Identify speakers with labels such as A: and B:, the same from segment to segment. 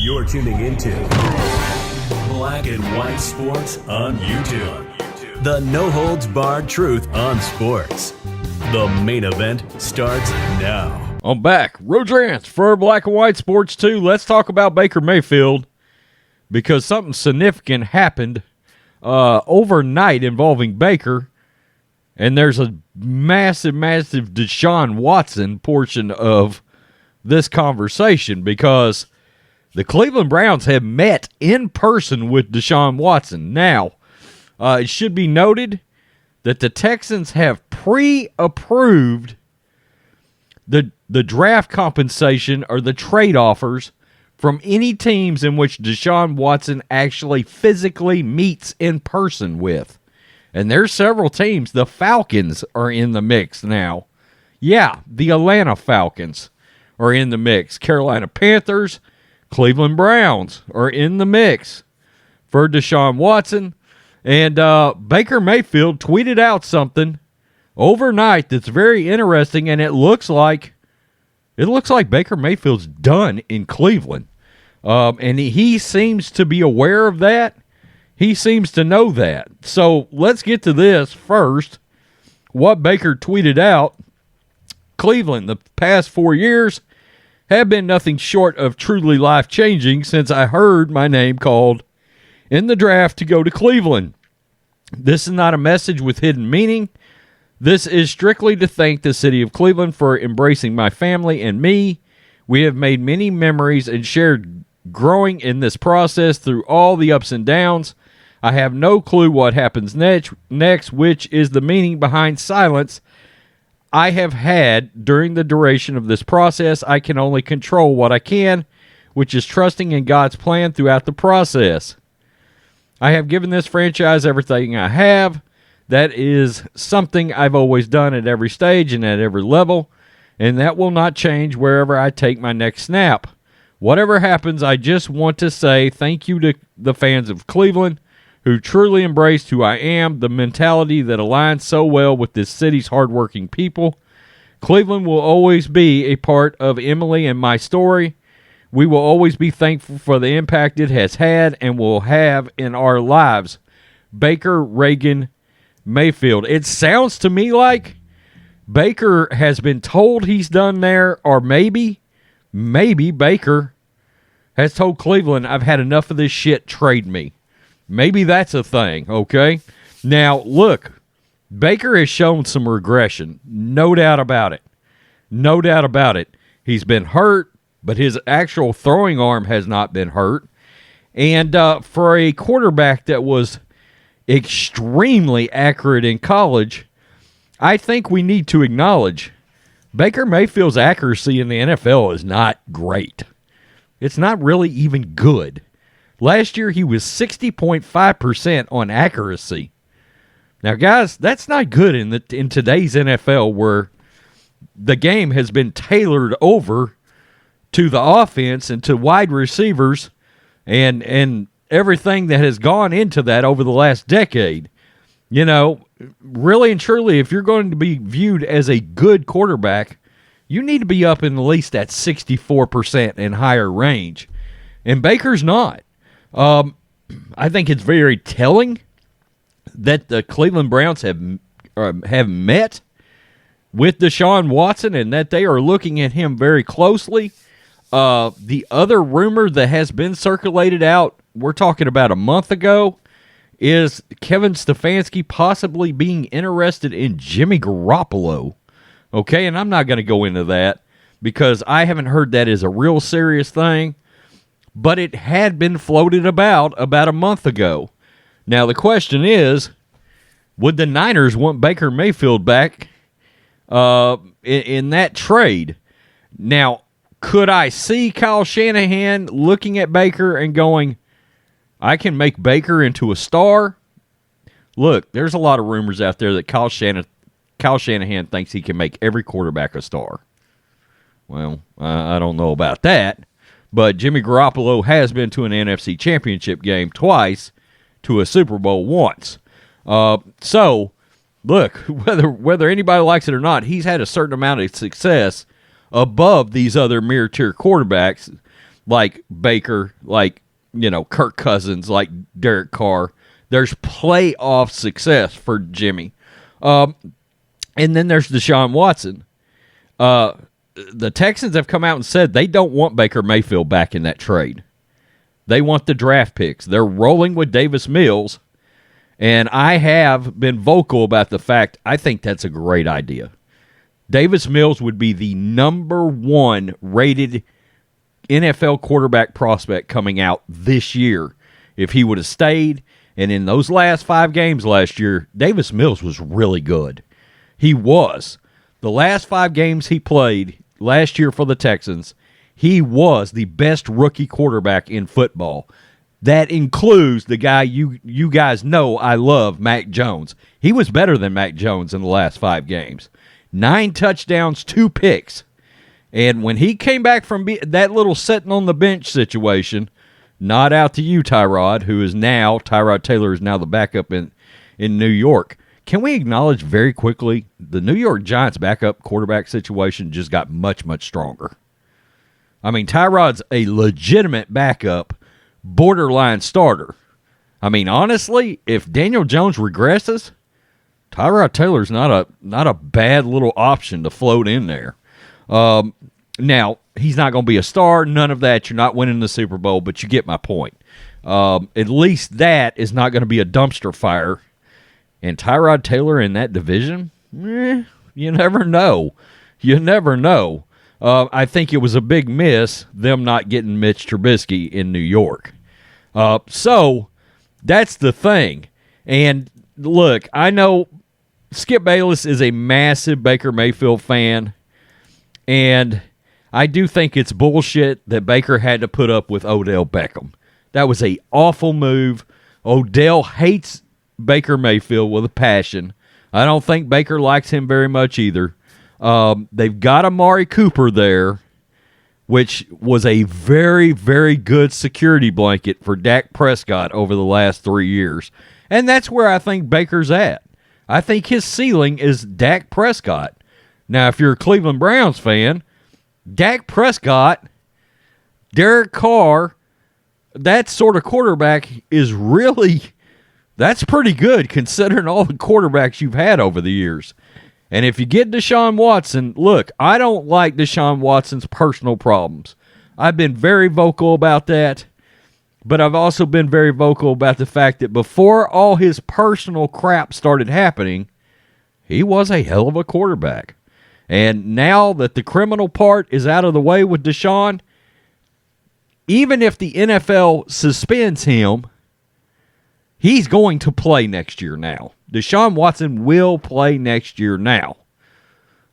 A: You're tuning into Black and White Sports on YouTube. The no-holds-barred truth on sports. The main event starts now.
B: I'm back. Rodrance for Black and White Sports 2. Let's talk about Baker Mayfield because something significant happened overnight involving Baker, and there's a massive DeShaun Watson portion of this conversation because the Cleveland Browns have met in person with DeShaun Watson. Now, it should be noted that the Texans have pre-approved the draft compensation or the trade offers from any teams in which DeShaun Watson actually physically meets in person with. And there's several teams. The Falcons are in the mix now. Yeah, the Atlanta Falcons are in the mix. Carolina Panthers, Cleveland Browns are in the mix for DeShaun Watson. And Baker Mayfield tweeted out something overnight that's very interesting, and it looks like Baker Mayfield's done in Cleveland. And he seems to be aware of that. He seems to know that. So let's get to this first. What Baker tweeted out: Cleveland, the past 4 years have been nothing short of truly life-changing since I heard my name called in the draft to go to Cleveland. This is not a message with hidden meaning. This is strictly to thank the city of Cleveland for embracing my family and me. We have made many memories and shared growing in this process through all the ups and downs. I have no clue what happens next, which is the meaning behind silence I have had during the duration of this process. I can only control what I can, which is trusting in God's plan throughout the process. I have given this franchise everything I have. That is something I've always done at every stage and at every level, and that will not change wherever I take my next snap. Whatever happens, I just want to say thank you to the fans of Cleveland who truly embraced who I am, the mentality that aligns so well with this city's hardworking people. Cleveland will always be a part of Emily and my story. We will always be thankful for the impact it has had and will have in our lives. Baker Reagan Mayfield. It sounds to me like Baker has been told he's done there, or maybe Baker has told Cleveland, I've had enough of this shit, trade me. Maybe that's a thing, okay? Now, look, Baker has shown some regression. No doubt about it. No doubt about it. He's been hurt, but his actual throwing arm has not been hurt. And for a quarterback that was extremely accurate in college, I think we need to acknowledge Baker Mayfield's accuracy in the NFL is not great. It's not really even good. Last year, he was 60.5% on accuracy. Now, guys, that's not good in today's NFL where the game has been tailored over to the offense and to wide receivers and everything that has gone into that over the last decade. You know, really and truly, if you're going to be viewed as a good quarterback, you need to be up in at least that 64% and higher range. And Baker's not. I think it's very telling that the Cleveland Browns have met with DeShaun Watson and that they are looking at him very closely. The other rumor that has been circulated out, we're talking about a month ago, is Kevin Stefanski possibly being interested in Jimmy Garoppolo. Okay, and I'm not going to go into that because I haven't heard that as a real serious thing, but it had been floated about a month ago. Now, the question is, would the Niners want Baker Mayfield back in that trade? Now, could I see Kyle Shanahan looking at Baker and going, I can make Baker into a star? Look, there's a lot of rumors out there that Kyle Shanahan thinks he can make every quarterback a star. Well, I don't know about that. But Jimmy Garoppolo has been to an NFC Championship game twice, to a Super Bowl once. So, look, whether anybody likes it or not, he's had a certain amount of success above these other mere-tier quarterbacks like Baker, like, Kirk Cousins, like Derek Carr. There's playoff success for Jimmy. And then there's Deshaun Watson. The Texans have come out and said they don't want Baker Mayfield back in that trade. They want the draft picks. They're rolling with Davis Mills, and I have been vocal about the fact I think that's a great idea. Davis Mills would be the number 1 rated NFL quarterback prospect coming out this year if he would have stayed. And in those last 5 games last year, Davis Mills was really good. He was. The last 5 games he played last year for the Texans, he was the best rookie quarterback in football. That includes the guy you guys know I love, Mac Jones. He was better than Mac Jones in the last 5 games. 9 touchdowns, 2 picks. And when he came back from that little sitting on the bench situation, not out to you, Tyrod Taylor is now the backup in New York. Can we acknowledge very quickly the New York Giants backup quarterback situation just got much, much stronger? I mean, Tyrod's a legitimate backup, borderline starter. I mean, honestly, if Daniel Jones regresses, Tyrod Taylor's not a bad little option to float in there. Now, he's not going to be a star, none of that. You're not winning the Super Bowl, but you get my point. At least that is not going to be a dumpster fire. And Tyrod Taylor in that division, you never know. You never know. I think it was a big miss, them not getting Mitch Trubisky in New York. So that's the thing. And look, I know Skip Bayless is a massive Baker Mayfield fan, and I do think it's bullshit that Baker had to put up with Odell Beckham. That was an awful move. Odell hates Baker Mayfield with a passion. I don't think Baker likes him very much either. They've got Amari Cooper there, which was a very, very good security blanket for Dak Prescott over the last 3 years. And that's where I think Baker's at. I think his ceiling is Dak Prescott. Now, if you're a Cleveland Browns fan, Dak Prescott, Derek Carr, that sort of quarterback is really, that's pretty good considering all the quarterbacks you've had over the years. And if you get Deshaun Watson, look, I don't like Deshaun Watson's personal problems. I've been very vocal about that, but I've also been very vocal about the fact that before all his personal crap started happening, he was a hell of a quarterback. And now that the criminal part is out of the way with Deshaun, even if the NFL suspends him, he's going to play next year now. Deshaun Watson will play next year now.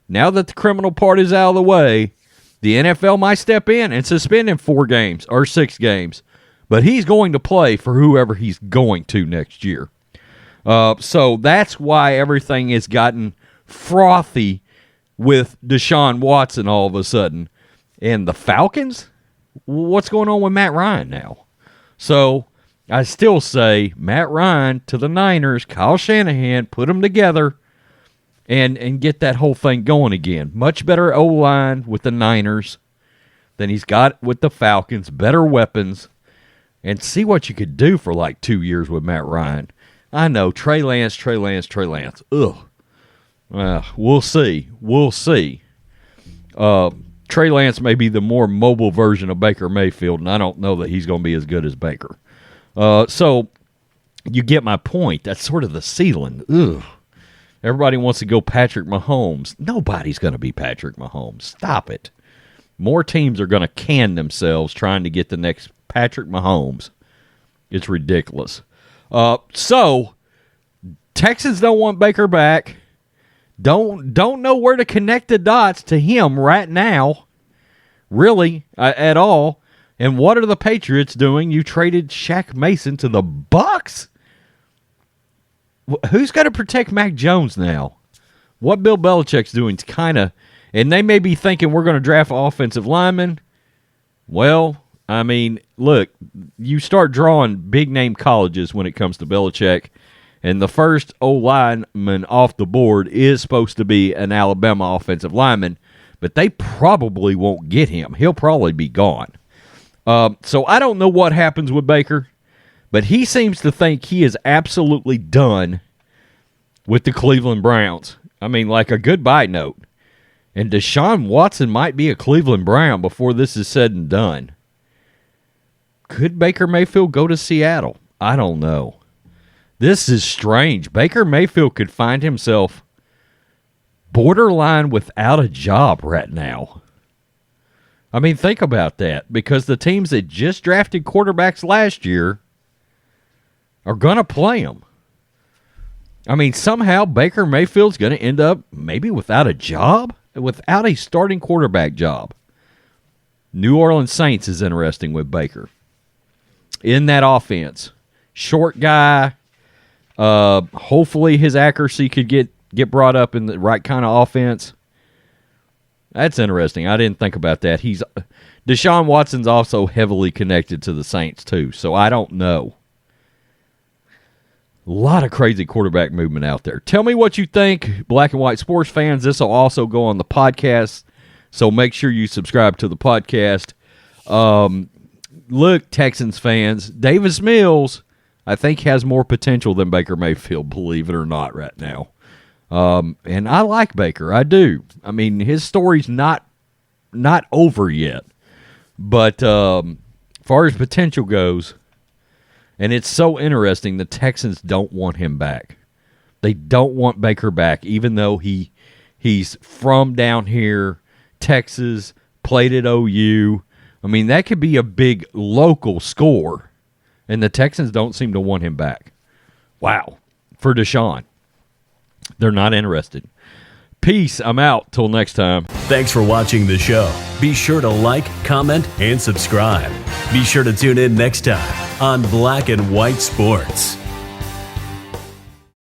B: Now that the criminal part is out of the way, the NFL might step in and suspend him 4 games or 6 games. But he's going to play for whoever he's going to next year. So that's why everything has gotten frothy with Deshaun Watson all of a sudden. And the Falcons? What's going on with Matt Ryan now? So I still say Matt Ryan to the Niners, Kyle Shanahan, put them together and get that whole thing going again. Much better O-line with the Niners than he's got with the Falcons. Better weapons. And see what you could do for like 2 years with Matt Ryan. I know, Trey Lance. Ugh. We'll see. Trey Lance may be the more mobile version of Baker Mayfield, and I don't know that he's going to be as good as Baker. So you get my point. That's sort of the ceiling. Ugh. Everybody wants to go Patrick Mahomes. Nobody's going to be Patrick Mahomes. Stop it. More teams are going to can themselves trying to get the next Patrick Mahomes. It's ridiculous. So Texans don't want Baker back. Don't know where to connect the dots to him right now, really, at all. And what are the Patriots doing? You traded Shaq Mason to the Bucks? Who's got to protect Mac Jones now? What Bill Belichick's doing is kind of, and they may be thinking we're going to draft offensive linemen. Well, I mean, look, you start drawing big-name colleges when it comes to Belichick, and the first O-lineman off the board is supposed to be an Alabama offensive lineman, but they probably won't get him. He'll probably be gone. So I don't know what happens with Baker, but he seems to think he is absolutely done with the Cleveland Browns. I mean, like a goodbye note. And DeShaun Watson might be a Cleveland Brown before this is said and done. Could Baker Mayfield go to Seattle? I don't know. This is strange. Baker Mayfield could find himself borderline without a job right now. I mean, think about that. Because the teams that just drafted quarterbacks last year are going to play them. I mean, somehow Baker Mayfield's going to end up maybe without a job, without a starting quarterback job. New Orleans Saints is interesting with Baker. In that offense, short guy, hopefully his accuracy could get brought up in the right kind of offense. That's interesting. I didn't think about that. Deshaun Watson's also heavily connected to the Saints too, so I don't know. A lot of crazy quarterback movement out there. Tell me what you think, Black and White Sports fans. This will also go on the podcast, so make sure you subscribe to the podcast. Look, Texans fans, Davis Mills, I think, has more potential than Baker Mayfield, believe it or not, right now. And I like Baker. I do. I mean, his story's not over yet. But as far as potential goes, and it's so interesting, the Texans don't want him back. They don't want Baker back, even though he's from down here, Texas, played at OU. I mean, that could be a big local score, and the Texans don't seem to want him back. Wow. For DeShaun. They're not interested. Peace. I'm out. Till next time.
A: Thanks for watching the show. Be sure to like, comment, and subscribe. Be sure to tune in next time on Black and White Sports.